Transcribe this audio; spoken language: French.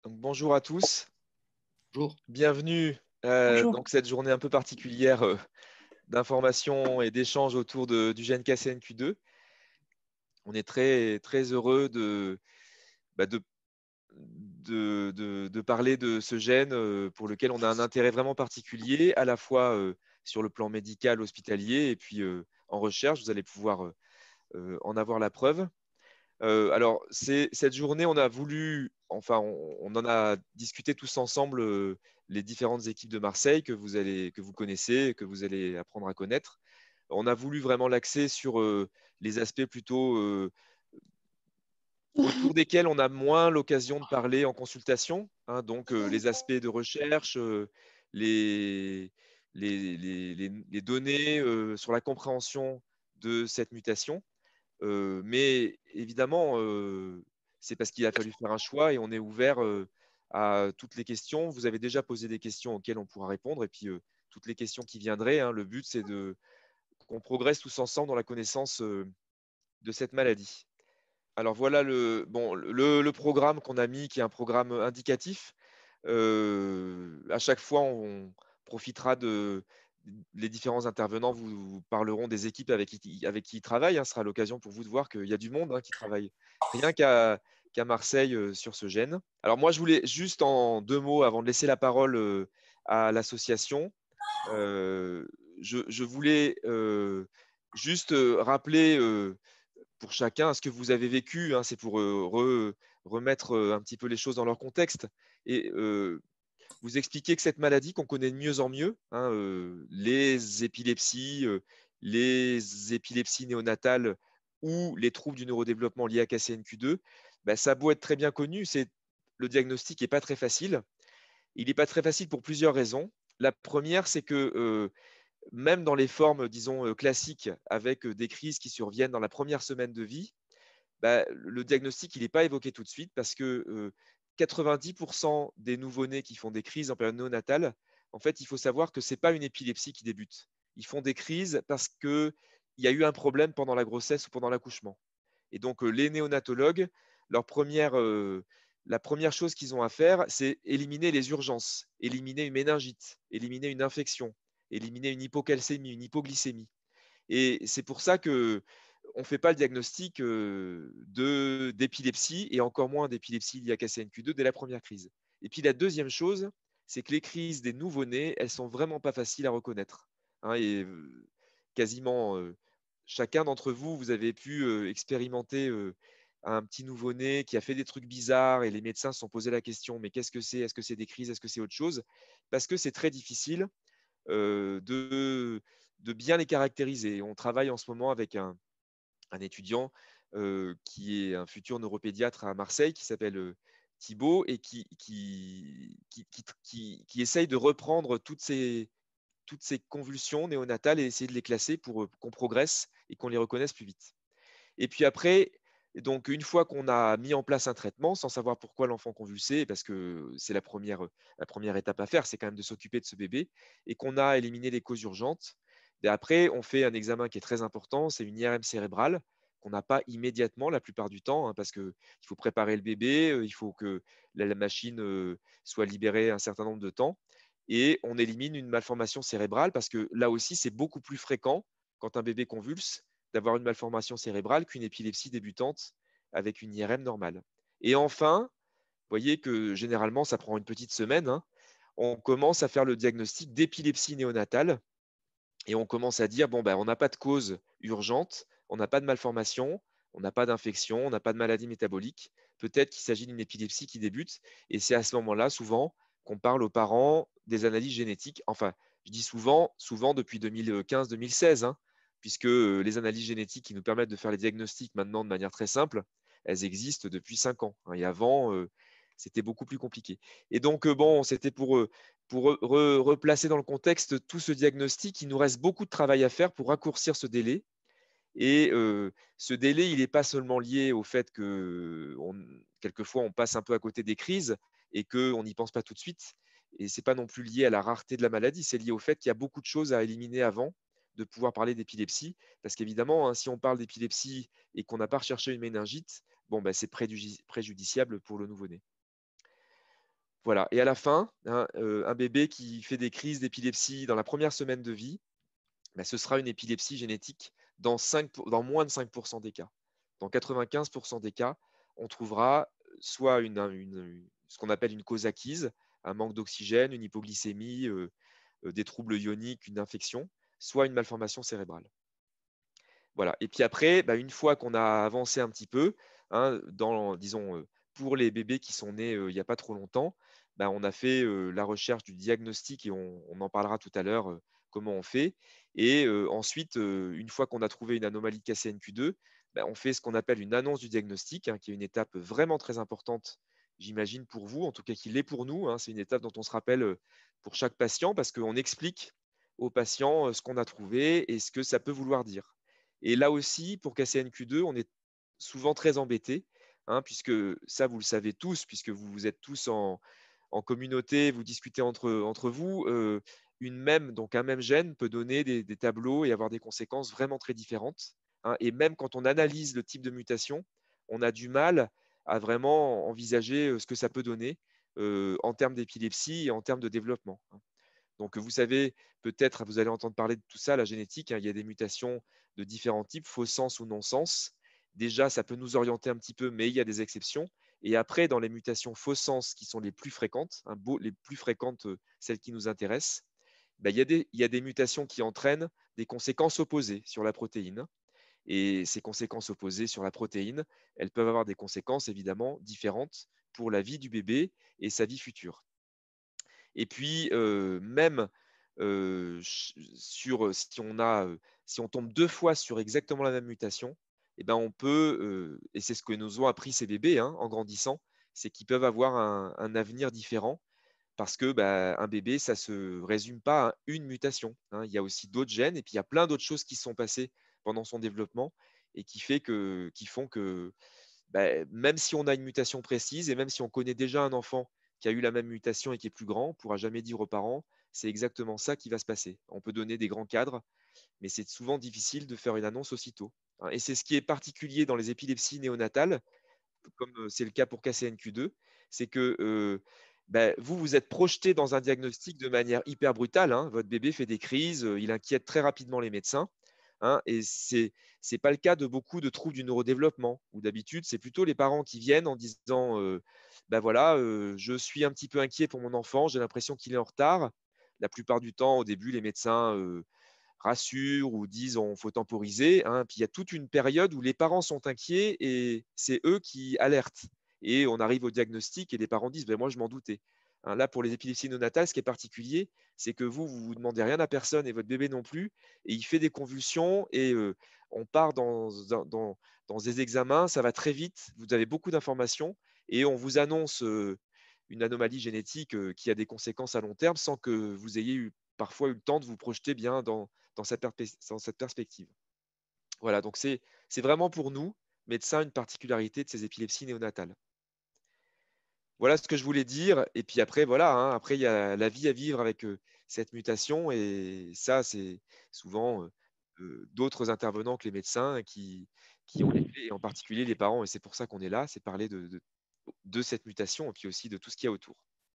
Donc, bonjour à tous, Bonjour. bienvenue Bonjour. donc cette journée un peu particulière d'information et d'échange autour du gène KCNQ2. On est très, très heureux bah, de parler de ce gène pour lequel on a un intérêt vraiment particulier, à la fois sur le plan médical, hospitalier, et puis en recherche. Vous allez pouvoir en avoir la preuve. Alors, cette journée, on a voulu, enfin, on en a discuté tous ensemble, les différentes équipes de Marseille que vous connaissez, que vous allez apprendre à connaître. On a voulu vraiment l'axer sur les aspects plutôt autour desquels on a moins l'occasion de parler en consultation, hein, donc les aspects de recherche, les, les données sur la compréhension de cette mutation. Mais évidemment, c'est parce qu'il a fallu faire un choix et on est ouvert à toutes les questions. Vous avez déjà posé des questions auxquelles on pourra répondre et puis toutes les questions qui viendraient, hein. Le but, c'est qu'on progresse tous ensemble dans la connaissance de cette maladie. Alors voilà le programme qu'on a mis, qui est un programme indicatif. À chaque fois, on profitera les différents intervenants vous parleront des équipes avec qui ils travaillent, hein. Ce sera l'occasion pour vous de voir qu'il y a du monde, hein, qui travaille rien qu'à Marseille sur ce gène. Alors moi, je voulais juste en deux mots, avant de laisser la parole à l'association, euh, je voulais juste rappeler pour chacun ce que vous avez vécu, hein. C'est pour remettre un petit peu les choses dans leur contexte et vous expliquer que cette maladie qu'on connaît de mieux en mieux, hein, les épilepsies néonatales ou les troubles du neurodéveloppement liés à KCNQ2, bah, ça a beau être très bien connu, le diagnostic n'est pas très facile. Il n'est pas très facile pour plusieurs raisons. La première, c'est que même dans les formes, disons, classiques, avec des crises qui surviennent dans la première semaine de vie, bah, le diagnostic, il n'est pas évoqué tout de suite parce que 90% des nouveau-nés qui font des crises en période néonatale, en fait, il faut savoir que ce n'est pas une épilepsie qui débute. Ils font des crises parce qu'il y a eu un problème pendant la grossesse ou pendant l'accouchement. Et donc, les néonatologues, la première chose qu'ils ont à faire, c'est éliminer les urgences, éliminer une méningite, éliminer une infection, éliminer une hypocalcémie, une hypoglycémie. Et c'est pour ça que on ne fait pas le diagnostic d'épilepsie et encore moins d'épilepsie liée à KCNQ2 dès la première crise. Et puis la deuxième chose, c'est que les crises des nouveau-nés, elles sont vraiment pas faciles à reconnaître, hein. Et quasiment chacun d'entre vous, vous avez pu expérimenter un petit nouveau-né qui a fait des trucs bizarres et les médecins se sont posé la question, mais qu'est-ce que c'est? Est-ce que c'est des crises? Est-ce que c'est autre chose? Parce que c'est très difficile euh, de, de bien les caractériser. On travaille en ce moment avec un étudiant qui est un futur neuropédiatre à Marseille, qui s'appelle Thibaut, et qui essaye de reprendre toutes ces convulsions néonatales et essayer de les classer pour qu'on progresse et qu'on les reconnaisse plus vite. Et puis après, donc une fois qu'on a mis en place un traitement, sans savoir pourquoi l'enfant convulsait, parce que c'est la première étape à faire, c'est quand même de s'occuper de ce bébé, et qu'on a éliminé les causes urgentes, et après, on fait un examen qui est très important, c'est une IRM cérébrale, qu'on n'a pas immédiatement la plupart du temps, hein, parce qu'il faut préparer le bébé, il faut que la machine soit libérée un certain nombre de temps, et on élimine une malformation cérébrale, parce que là aussi, c'est beaucoup plus fréquent quand un bébé convulse d'avoir une malformation cérébrale qu'une épilepsie débutante avec une IRM normale. Et enfin, vous voyez que généralement, ça prend une petite semaine, hein, on commence à faire le diagnostic d'épilepsie néonatale et on commence à dire, bon, ben, on n'a pas de cause urgente, on n'a pas de malformation, on n'a pas d'infection, on n'a pas de maladie métabolique. Peut-être qu'il s'agit d'une épilepsie qui débute. Et c'est à ce moment-là, souvent, qu'on parle aux parents des analyses génétiques. Enfin, je dis souvent, souvent depuis 2015-2016, hein, puisque les analyses génétiques qui nous permettent de faire les diagnostics maintenant de manière très simple, elles existent depuis 5 ans, hein. Et avant, c'était beaucoup plus compliqué. Et donc, bon, c'était pour replacer dans le contexte tout ce diagnostic. Il nous reste beaucoup de travail à faire pour raccourcir ce délai. Et ce délai, il n'est pas seulement lié au fait que quelquefois on passe un peu à côté des crises et qu'on n'y pense pas tout de suite. Et ce n'est pas non plus lié à la rareté de la maladie, c'est lié au fait qu'il y a beaucoup de choses à éliminer avant de pouvoir parler d'épilepsie. Parce qu'évidemment, hein, si on parle d'épilepsie et qu'on n'a pas recherché une méningite, bon, ben, c'est préjudiciable pour le nouveau-né. Voilà. Et à la fin, hein, un bébé qui fait des crises d'épilepsie dans la première semaine de vie, bah, ce sera une épilepsie génétique dans moins de 5% des cas. Dans 95% des cas, on trouvera soit ce qu'on appelle une cause acquise, un manque d'oxygène, une hypoglycémie, des troubles ioniques, une infection, soit une malformation cérébrale. Voilà. Et puis après, bah, une fois qu'on a avancé un petit peu, hein, disons, pour les bébés qui sont nés il n'y a pas trop longtemps, bah, on a fait la recherche du diagnostic et on en parlera tout à l'heure, comment on fait. Et ensuite, une fois qu'on a trouvé une anomalie de KCNQ2, bah, on fait ce qu'on appelle une annonce du diagnostic, hein, qui est une étape vraiment très importante, j'imagine, pour vous, en tout cas qui l'est pour nous, hein. C'est une étape dont on se rappelle pour chaque patient parce qu'on explique aux patients ce qu'on a trouvé et ce que ça peut vouloir dire. Et là aussi, pour KCNQ2, on est souvent très embêté, hein, puisque ça, vous le savez tous, puisque vous êtes tous en communauté, vous discutez entre vous. Donc un même gène peut donner des tableaux et avoir des conséquences vraiment très différentes, hein. Et même quand on analyse le type de mutation, on a du mal à vraiment envisager ce que ça peut donner en termes d'épilepsie et en termes de développement, hein. Donc, vous savez, peut-être, vous allez entendre parler de tout ça, la génétique, hein. Il y a des mutations de différents types, faux sens ou non-sens. Déjà, ça peut nous orienter un petit peu, mais il y a des exceptions. Et après, dans les mutations faux sens qui sont les plus fréquentes, hein, les plus fréquentes, celles qui nous intéressent, bah, il y a des mutations qui entraînent des conséquences opposées sur la protéine. Et ces conséquences opposées sur la protéine, elles peuvent avoir des conséquences évidemment différentes pour la vie du bébé et sa vie future. Et puis, même si on tombe 2 fois sur exactement la même mutation, et ben, on peut, et c'est ce que nous ont appris ces bébés, hein, en grandissant, c'est qu'ils peuvent avoir un avenir différent parce que bah, un bébé, ça ne se résume pas à une mutation, hein. Il y a aussi d'autres gènes et puis il y a plein d'autres choses qui se sont passées pendant son développement et qui font que bah, même si on a une mutation précise et même si on connaît déjà un enfant qui a eu la même mutation et qui est plus grand, on ne pourra jamais dire aux parents, c'est exactement ça qui va se passer. On peut donner des grands cadres, mais c'est souvent difficile de faire une annonce aussitôt, hein. Et c'est ce qui est particulier dans les épilepsies néonatales, comme c'est le cas pour KCNQ2, c'est que bah, vous êtes projeté dans un diagnostic de manière hyper brutale, hein. Votre bébé fait des crises, il inquiète très rapidement les médecins, hein. Et c'est pas le cas de beaucoup de troubles du neurodéveloppement, où d'habitude, c'est plutôt les parents qui viennent en disant bah voilà, je suis un petit peu inquiet pour mon enfant, j'ai l'impression qu'il est en retard. La plupart du temps, au début, les médecins rassurent ou disent on faut temporiser, hein. Puis il y a toute une période où les parents sont inquiets et c'est eux qui alertent. Et on arrive au diagnostic et les parents disent ben moi je m'en doutais, hein. Là, pour les épilepsies néonatales, ce qui est particulier, c'est que vous demandez rien à personne et votre bébé non plus, et il fait des convulsions et on part dans des examens, ça va très vite, vous avez beaucoup d'informations et on vous annonce une anomalie génétique qui a des conséquences à long terme sans que vous ayez parfois eu le temps de vous projeter bien dans cette perspective. Voilà, donc c'est vraiment pour nous, médecins, une particularité de ces épilepsies néonatales. Voilà ce que je voulais dire. Et puis après, voilà, hein, après, il y a la vie à vivre avec cette mutation. Et ça, c'est souvent d'autres intervenants que les médecins qui ont les clés, et en particulier les parents. Et c'est pour ça qu'on est là, c'est parler de cette mutation et puis aussi de tout ce qu'il y a autour.